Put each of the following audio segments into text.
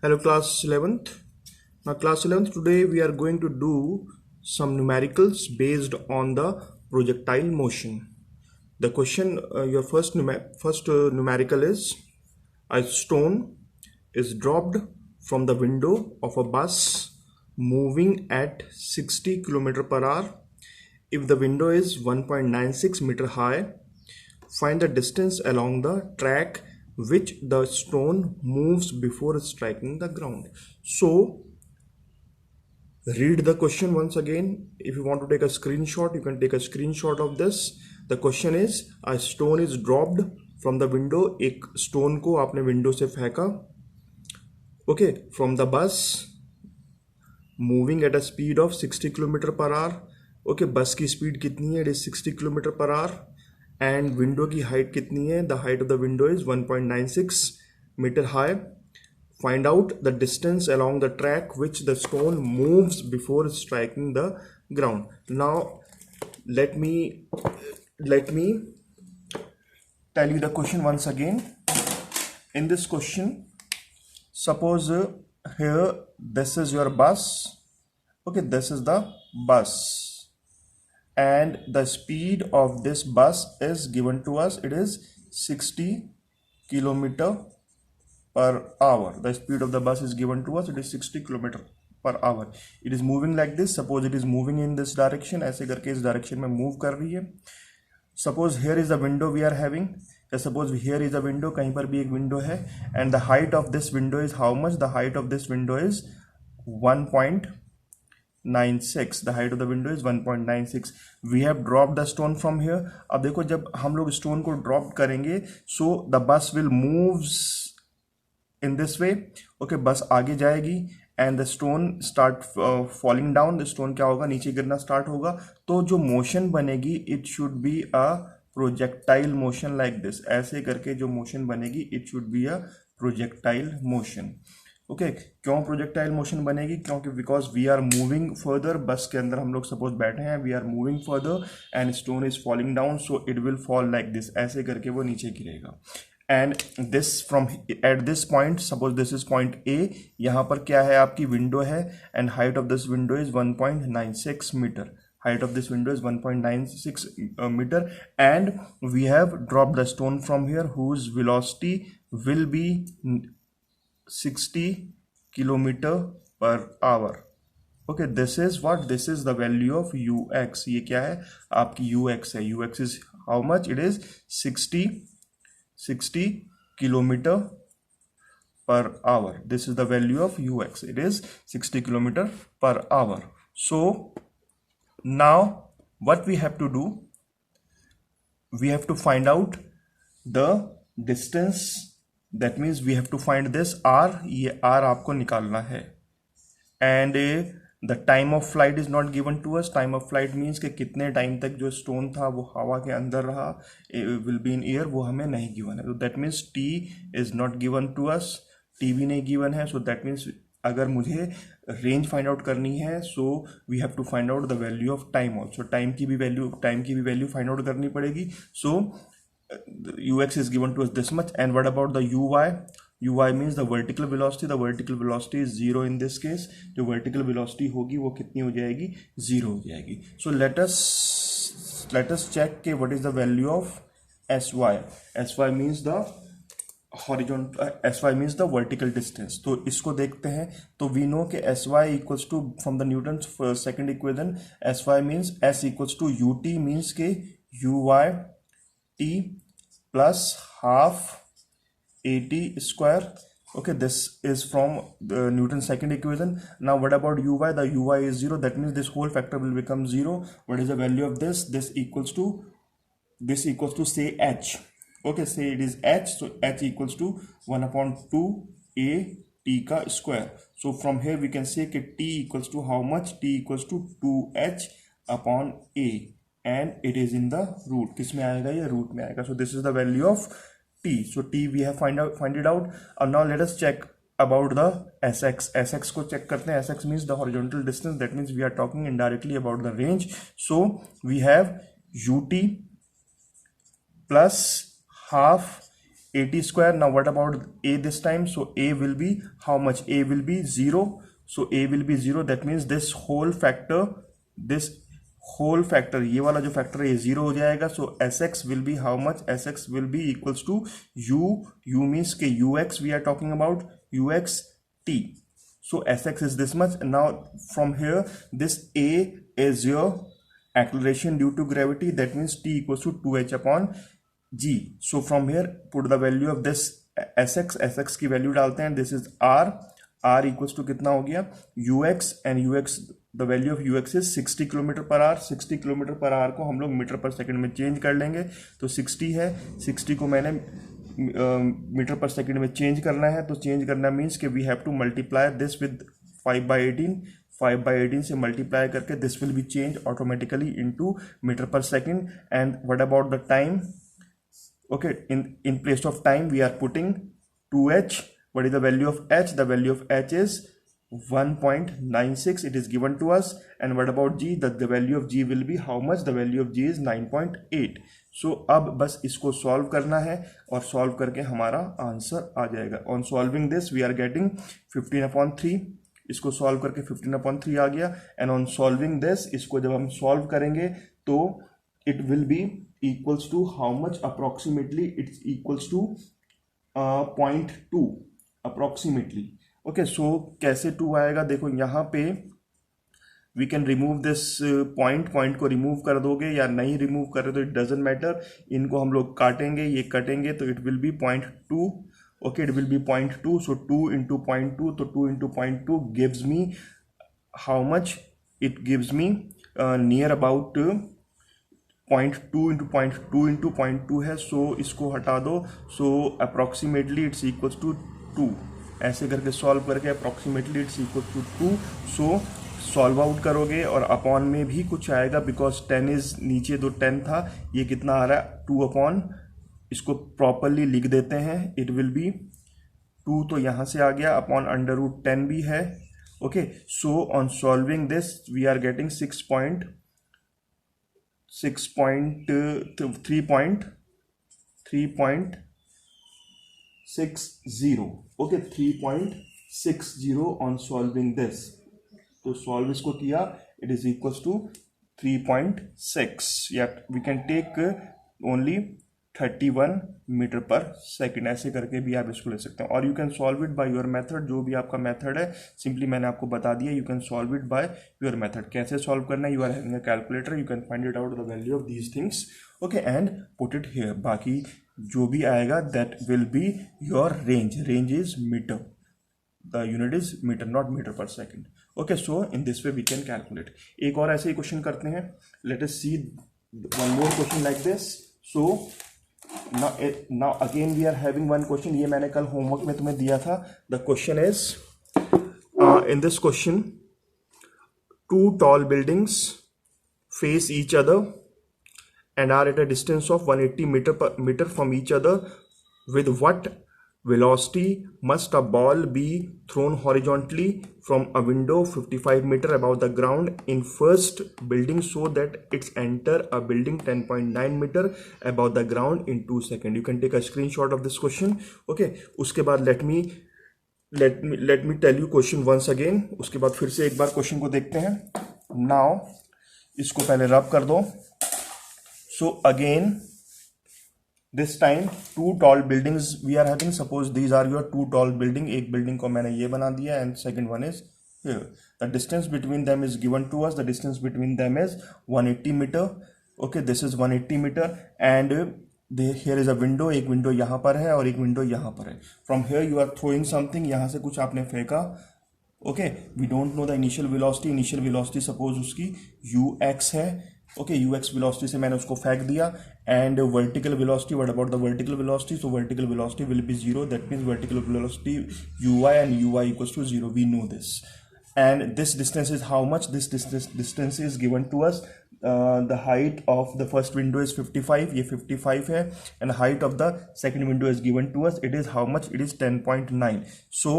Hello class 11th. Now class 11th, today we are going to do some numericals based on the projectile motion. The question, your first numerical is: a stone is dropped from the window of a bus moving at 60 km per hour. If the window is 1.96 meter high, find the distance along the track which the stone moves before striking the ground. So read the question once again. If you want to take a screenshot, you can take a screenshot of this. The question is: a stone is dropped from the window. एक stone को आपने window से फेंका. Okay, from the bus moving at a speed of 60 km per hour. Okay, बस की speed कितनी है? It is 60 km per hour. And window की height कितनी है? The height of the window is 1.96 meter high. Find out the distance along the track which the stone moves before striking the ground. Now let me tell you the question once again. In this question, suppose here this is your bus. Okay, this is the bus, and the speed of this bus is given to us. It is 60 kilometer per hour. The speed of the bus is given to us. It is 60 km per hour. It is moving like this. Suppose it is moving in this direction. ऐसे करके इस direction में move कर रही है. Suppose here is the window we are having. Suppose here is a window. कहीं पर भी एक window है. And the height of this window is how much? The height of this window is 1.96. The height of the window is 1.96. We have dropped the stone from here. अब देखो जब हम लोग stone को drop करेंगे, so the bus will moves in this way. Okay, बस आगे जाएगी and the stone start falling down. The stone क्या होगा? नीचे गिरना start होगा. तो जो motion बनेगी, it should be a projectile motion like this. ऐसे करके जो motion बनेगी, it should be a projectile motion. Okay, क्यों projectile motion बनेगी? क्योंकि because we are moving further. बस के अंदर हम लोग suppose बैठे हैं, we are moving further and stone is falling down, so it will fall like this. ऐसे करके वो नीचे गिरेगा. And this from at this point, suppose this is point A. यहाँ पर क्या है? आपकी window है and height of this window is 1.96 meter. Height of this window is 1.96 meter, and we have dropped the stone from here whose velocity will be 60 kilometer per hour. Okay, this is what? This is the value of ux. ये क्या है? आपकी ux है. ux is how much? It is 60 kilometer per hour. This is the value of ux. It is 60 kilometer per hour. So now what we have to do? We have to find out the distance. That means we have to find this r. ये r आपको निकालना है. And the time of flight is not given to us. Time of flight means कि कितने time तक जो stone था वो हवा के अंदर रहा, will be in air, वो हमें नहीं given है. So that means t is not given to us. t भी नहीं given है. So that means अगर मुझे रेंज फाइंड आउट करनी है, so we have to find out the value of time also. Time की भी वैल्यू फाइंड आउट करनी पड़ेगी. So ux is given to us this much. And what about the uy? uy means the vertical velocity. The vertical velocity is 0 in this case. जो vertical velocity होगी वो कितनी हो जाएगी? 0 हो जाएगी. So let us check के what is the value of sy. sy means the horizontal, sy means the vertical distance. तो इसको देखते हैं. तो we know कि sy equals to, from the Newton's second equation, sy means s equals to ut means के uy t plus half at square. Okay, this is from the Newton's second equation. Now what about uy? The uy is 0. That means this whole factor will become 0. What is the value of this? This equals to say h. Okay, say it is h. So h equals to 1/2 a t का square. So from here we can say that t equals to how much? T equals to 2h upon a, and it is in the root. किस में आएगा? ये root में आएगा. So this is the value of t. So t we have find it out. And now let us check about the sx. sx को check करते हैं. sx means the horizontal distance. That means we are talking indirectly about the range. So we have ut plus half 80 square. Now what about a this time? So a will be how much? A will be 0. So a will be 0. That means this whole factor ये वाला जो factor है ये 0 हो जाएगा. So sx will be how much? Sx will be equals to u means के ux we are talking about uxt. So sx is this much. Now from here this a is your acceleration due to gravity. That means t equals to 2h upon g. So from here put the value of this sx की value डालते हैं. This is r equals to कितना हो गया? ux, and ux the value of ux is 60 kilometre per hour. 60 kilometre per hour को हम लोग metre per second में चेंज कर लेंगे. तो 60 है, 60 को मैंने मीटर पर सेकंड में चेंज करना है. तो चेंज करना मीन्स कि we have to multiply this with 5/18. 5/18 से मल्टीप्लाई करके this will be change automatically into metre per second. And what about the time? Okay, in place of time we are putting 2h. What is the value of h? The value of h is 1.96. It is given to us. And what about g? The value of g will be how much? The value of g is 9.8. So अब बस इसको solve करना है और solve करके हमारा answer आ जाएगा. On solving this we are getting 15/3. इसको सॉल्व करके 15/3 आ गया. एंड ऑन सॉल्विंग दिस, इसको जब हम सॉल्व करेंगे तो it will be equals to how much? Approximately it's equals to 0.2 approximately. Okay, so कैसे 2 आएगा? देखो यहाँ पे we can remove this point को रिमूव कर दोगे या नहीं रिमूव कर रहे तो it doesn't matter. इनको हम लोग काटेंगे, ये कटेंगे तो it will be 0.2. Okay, it will be 0.2. So 2 into 0.2, तो 2 into 0.2 gives me how much? It gives me near about 0.2 into 0.2 into 0.2 है. सो इसको हटा दो. So approximately it's equals to 2. ऐसे करके सॉल्व करके approximately it's equals to 2. So solve out करोगे और अपॉन में भी कुछ आएगा बिकॉज 10 इज नीचे तो 10 था, ये कितना आ रहा है? 2 अपॉन. इसको प्रॉपरली लिख देते हैं. इट विल बी 2 तो यहाँ से आ गया अपॉन √10 भी है. Okay, so on solving this we are getting 3.60. Okay, 3.60 on solving this. तो सॉल्व इसको किया, it is equals to 3.6. Yeah, we can take only 31 metre per second. ऐसे करके भी आप इसको ले सकते हैं. और you can solve it by your method. जो भी आपका मेथड है सिंपली मैंने आपको बता दिया. You can solve it by your method. कैसे सॉल्व करना है? You are having a calculator. You can find it out the value of these things. Okay, and put it here. बाकी जो भी आएगा that will be your range. Range is metre. The unit is metre, not metre per second. Okay, so in this way we can calculate. एक और ऐसे ही question करते हैं. Late us see one more question like this. So now again we are having one question. ये मैंने कल homework में तुम्हें दिया था. The question is in this question 2 tall buildings face each other and are at a distance of 180 meter from each other. With what velocity must a ball be thrown horizontally from a window 55 meter above the ground in first building so that it's enter a building 10.9 meter above the ground in 2 seconds? You can take a screenshot of this question. Okay, उसके बाद let me tell you question once again. उसके बाद फिर से एक बार question को देखते हैं. Now इसको पहले रब कर दो. So again this time 2 tall buildings we are having. Suppose these are your 2 tall building. एक building को मैंने ये बना दिया and second one is here. The distance between them is given to us. The distance between them is 180 meter. Okay, this is 180 meter and here is a window. एक window यहाँ पर है और एक window यहाँ पर है. From here you are throwing something. यहाँ से कुछ आपने फेंका. Okay, we don't know the initial velocity. Initial velocity suppose उसकी ux है. ओके, ux वेलोसिटी से मैंने उसको फेंक दिया. And vertical velocity, what about the vertical velocity? So vertical velocity will be 0. That means vertical velocity ui and ui equals to 0. We know this. And this distance is how much? This distance is given to us. The height of the first window is 55. ये 55 है. And height of the second window is given to us. It is how much? It is 10.9. So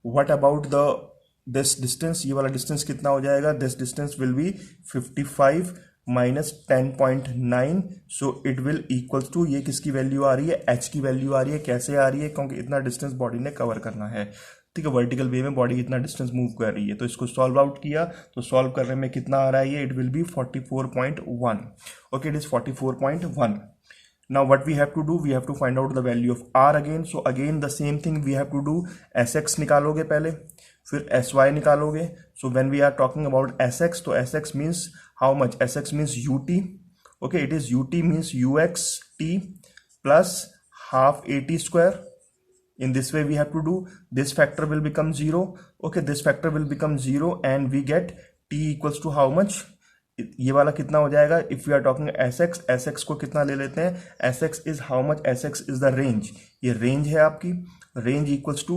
what about the this distance? ये वाला distance कितना हो जाएगा? This distance will be 55 minus 10.9, so it will equals to, ये किसकी value आ रही है, H की वैल्यू आ रही है। कैसे आ रही है, क्योंकि इतना डिस्टेंस बॉडी ने कवर करना है, ठीक है, वर्टिकल वे में बॉडी इतना डिस्टेंस मूव कर रही है। तो इसको सॉल्व आउट किया तो सॉल्व करने में कितना आ रहा है, ये it will B 44.1, okay, it is 44.1. Now what we have to do, we have to find out the value of r again. So again the same thing we have to do, sx निकालोगे पहले, फिर sy निकालोगे. So when we are talking about sx, तो sx means how much, sx means ut, okay, it is ut means uxt plus half at square. In this way we have to do, this factor will become 0, okay, this factor will become 0 and we get t equals to how much, ये वाला कितना हो जाएगा, if you are talking S X को कितना ले लेते हैं, S X is how much, S X is the range, ये रेंज है आपकी, range equals to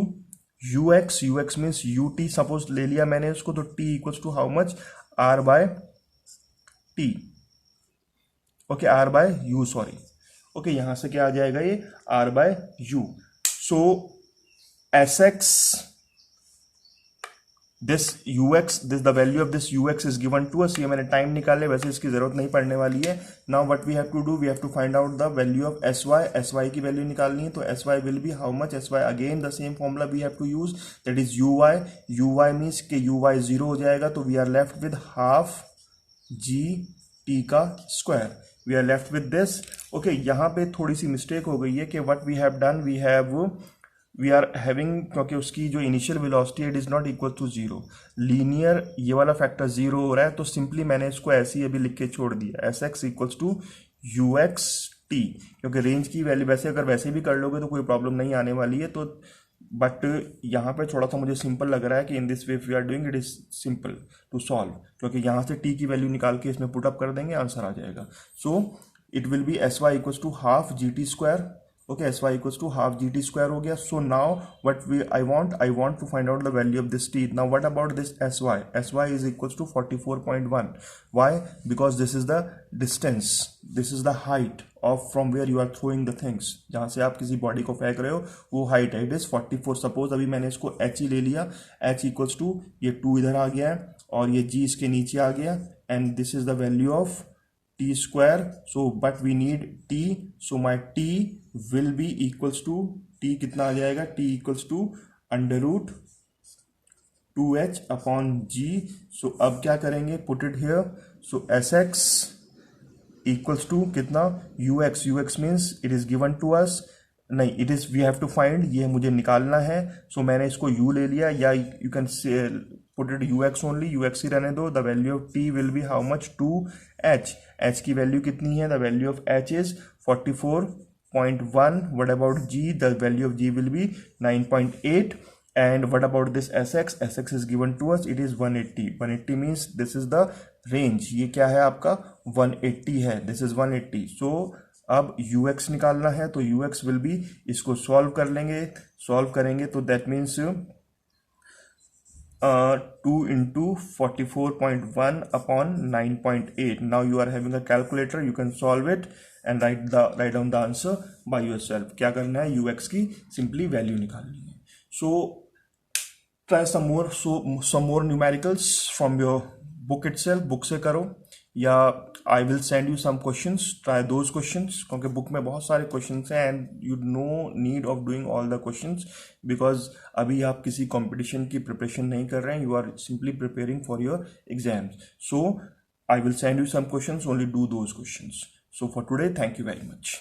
U X means U T, suppose ले लिया मैंने उसको, तो T equals to how much, R by T, okay, R by U, sorry, okay, यहां से क्या आ जाएगा, ये R by U. So S X, this ux, this the value of this ux is given to us, ये मैंने time निकाले, वैसे इसकी जरूरत नहीं पड़ने वाली है. Now what we have to do, we have to find out the value of sy की वैल्यू निकालनी है. तो sy will be how much, sy again the same formula we have to use, that is uy means के uy 0 हो जाएगा, तो we are left with half ji t का square, we are left with this, okay. यहाँ पे थोड़ी सी mistake हो गई है कि what we have done, we are having, क्योंकि उसकी जो इनिशियल वेलोसिटी है it is not equal to 0, linear ये वाला फैक्टर 0 हो रहा है, तो सिंपली मैंने इसको ऐसे ही अभी लिख के छोड़ दिया, S X equals to U X T, क्योंकि रेंज की वैल्यू वैसे अगर वैसे भी कर लोगे तो कोई प्रॉब्लम नहीं आने वाली है. तो बट यहाँ पे थोड़ा सा मुझे सिंपल लग रहा है कि in this way we are doing, it is simple to solve, क्योंकि यहाँ से टी की वैल्यू निकाल के इसमें पुट अप कर देंगे, आंसर आ जाएगा. So it will be S Y equals to half ji T square, okay, sy equals to half gt square हो गया. So now what I want to find out the value of this t. Now what about this sy is equals to 44.1. Why? Because this is the distance, this is the height of from where you are throwing the things, जहाँ से आप किसी body को फेंक रहे हो वो height है, इट इज 44. सपोज अभी मैंने इसको h ही ले लिया, h इक्वल्स टू ये 2 इधर आ गया है और ये g इसके नीचे आ गया, and this is the value of t square. So but we need t, so my t will be equals to, t कितना आ जाएगा, t equals to under root 2h upon g. So अब क्या करेंगे, put it here. So sx equals to कितना, ux means it is given to us, नहीं, it is we have to find, ये मुझे निकालना है. सो मैंने इसको u ले लिया, या you can put it ux only, ux ही रहने दो. The value of t will be how much, 2h, h की वैल्यू कितनी है, the value of h is 44.1. What about g, the value of g will be 9.8. and what about this sx is given to us, it is 180 means this is the range, ये क्या है आपका 180 है, this is 180. so अब ux निकालना है, तो ux will be, इसको सॉल्व कर लेंगे, सॉल्व करेंगे तो that means 2 into 44.1 upon 9.8. now you are having a calculator, you can solve it and write down the answer by yourself. क्या करना है, ux की सिंपली वैल्यू निकालनी है. so try some more numericals from your book itself, book से करो, या I will send you some questions, try those questions, क्योंकि बुक में बहुत सारे क्वेश्चंस हैं and you no need of doing all the questions, because अभी आप किसी कंपटीशन की प्रिपरेशन नहीं कर रहे हैं, you are simply preparing for your exams. So I will send you some questions, only do those questions. So for today, thank you very much.